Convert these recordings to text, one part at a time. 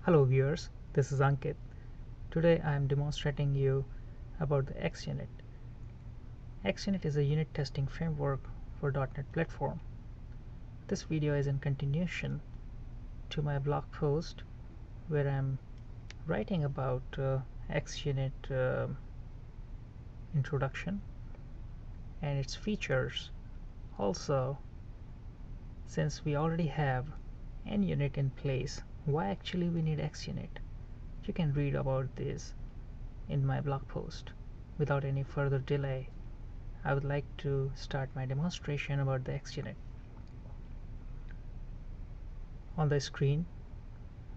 Hello viewers, this is Ankit. Today I am demonstrating you about the XUnit. XUnit is a unit testing framework for .NET platform. This video is in continuation to my blog post where I am writing about XUnit introduction and its features. Also, since we already have NUnit in place, why actually we need XUnit? You can read about this in my blog post. Without any further delay, I would like to start my demonstration about the XUnit. On the screen,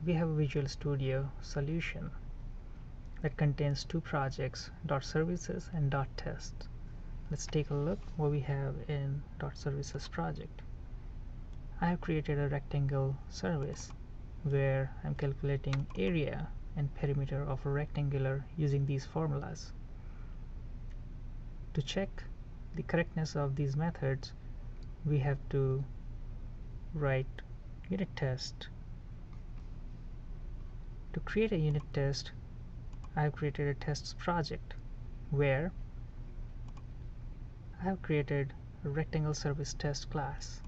we have a Visual Studio solution that contains two projects, .services and .test. Let's take a look what we have in .services project. I have created a rectangle service where I'm calculating area and perimeter of a rectangular using these formulas. To check the correctness of these methods, we have to write unit test. To create a unit test, I have created a tests project where I have created a rectangle service test class.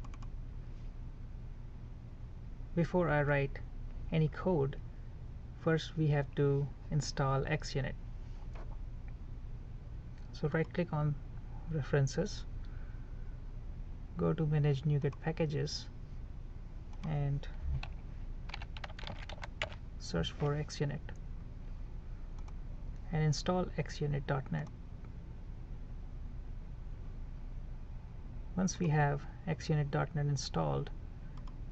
Before I write any code, first we have to install XUnit. So right click on references, go to manage NuGet packages and search for XUnit and install xunit.net. Once we have xunit.net installed,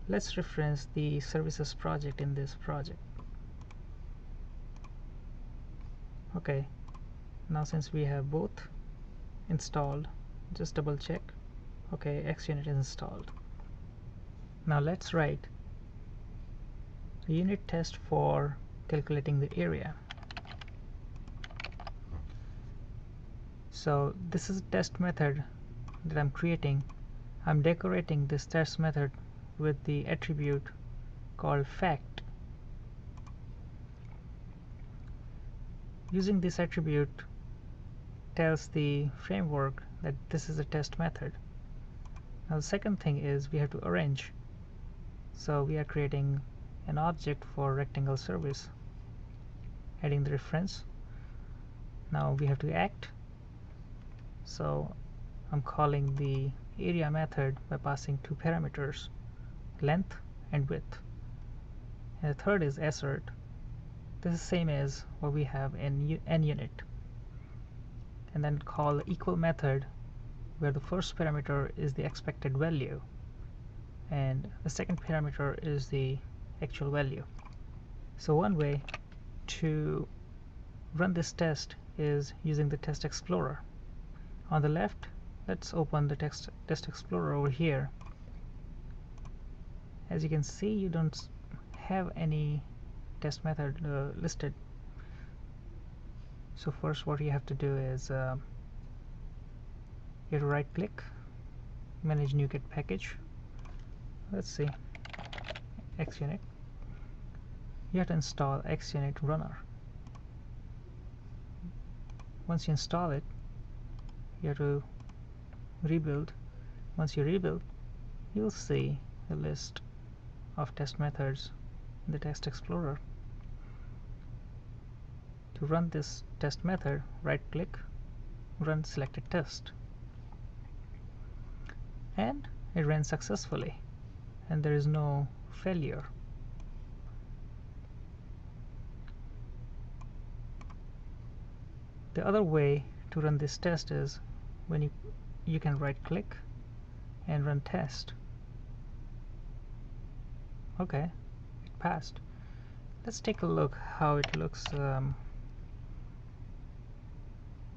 let's reference the services project in this project. Okay, now since we have both installed, just double check. Okay, XUnit is installed. Now let's write a unit test for calculating the area. So this is a test method that I'm creating. I'm decorating this test method with the attribute called fact. Using this attribute tells the framework that this is a test method. Now the second thing is we have to arrange. So we are creating an object for rectangle service, adding the reference. Now we have to act. So I'm calling the area method by passing two parameters, length and width. And the third is assert. This is same as what we have in NUnit. And then call the equal method where the first parameter is the expected value and the second parameter is the actual value. So one way to run this test is using the Test Explorer. On the left, let's open the Test Explorer over here. As you can see, you don't have any test method listed. So first what you have to do is you have to right click, manage NuGet package. Let's see, XUnit. You have to install XUnit runner. Once you install it, you have to rebuild. Once you rebuild, you'll see a list of test methods in the Test Explorer. To run this test method, right click, run selected test, and it ran successfully and there is no failure. The other way to run this test is when you can right click and run test. Okay, it passed. Let's take a look how it looks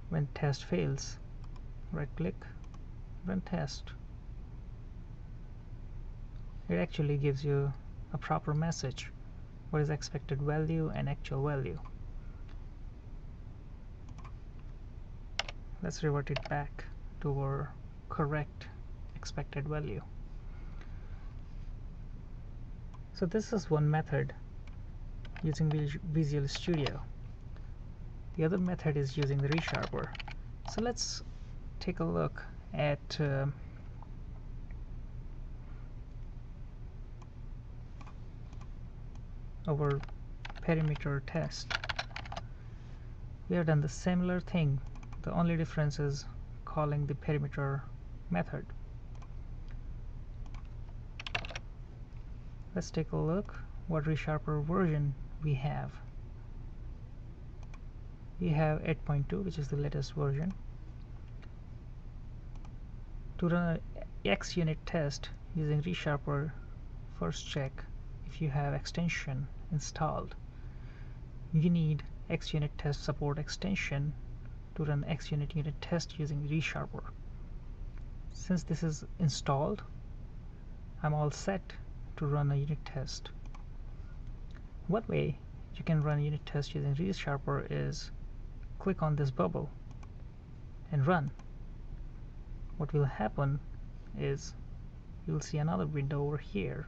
when test fails. Right click, run test. It actually gives you a proper message, what is expected value and actual value. Let's revert it back to our correct expected value. So this is one method using Visual Studio. The other method is using the resharper. So let's take a look at our perimeter test. We have done the similar thing. The only difference is calling the perimeter method. Let's take a look what resharper version we have. We have 8.2, which is the latest version. To run an XUnit test using resharper, first check if you have extension installed. You need XUnit test support extension to run XUnit unit test using resharper. Since this is installed, I'm all set to run a unit test. One way you can run a unit test using resharper is click on this bubble and run. What will happen is you'll see another window over here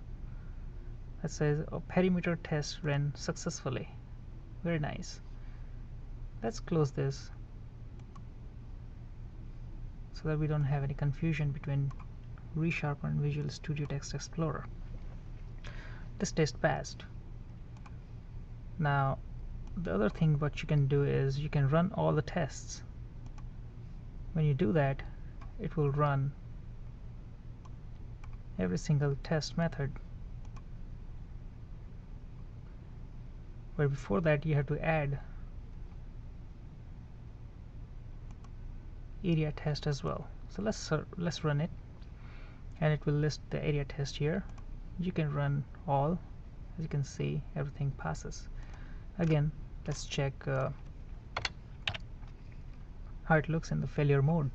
that says a perimeter test ran successfully. Very nice. Let's close this so that we don't have any confusion between resharper and Visual Studio Text Explorer. This test passed. Now the other thing what you can do is you can run all the tests. When you do that, it will run every single test method, but before that you have to add area test as well. So let's run it, and it will list the area test here. You can run all. As you can see, everything passes. Again, let's check how it looks in the failure mode.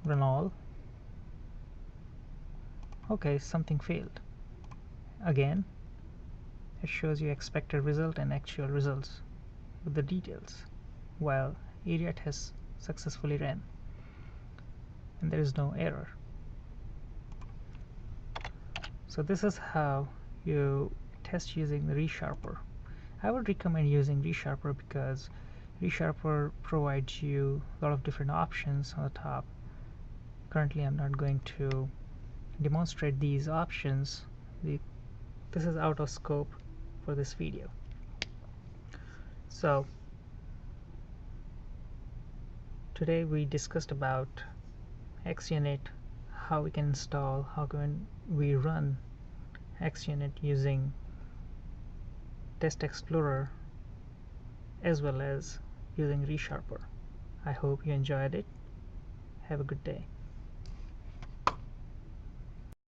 Run all. Okay, something failed. Again, it shows you expected result and actual results with the details, while area test successfully ran and there is no error. So this is how you test using the resharper. I would recommend using resharper because resharper provides you a lot of different options on the top. Currently I'm not going to demonstrate these options. This is out of scope for this video. So today we discussed about XUnit, how we can install, how can we run XUnit using Test Explorer as well as using resharper. I hope you enjoyed it. Have a good day.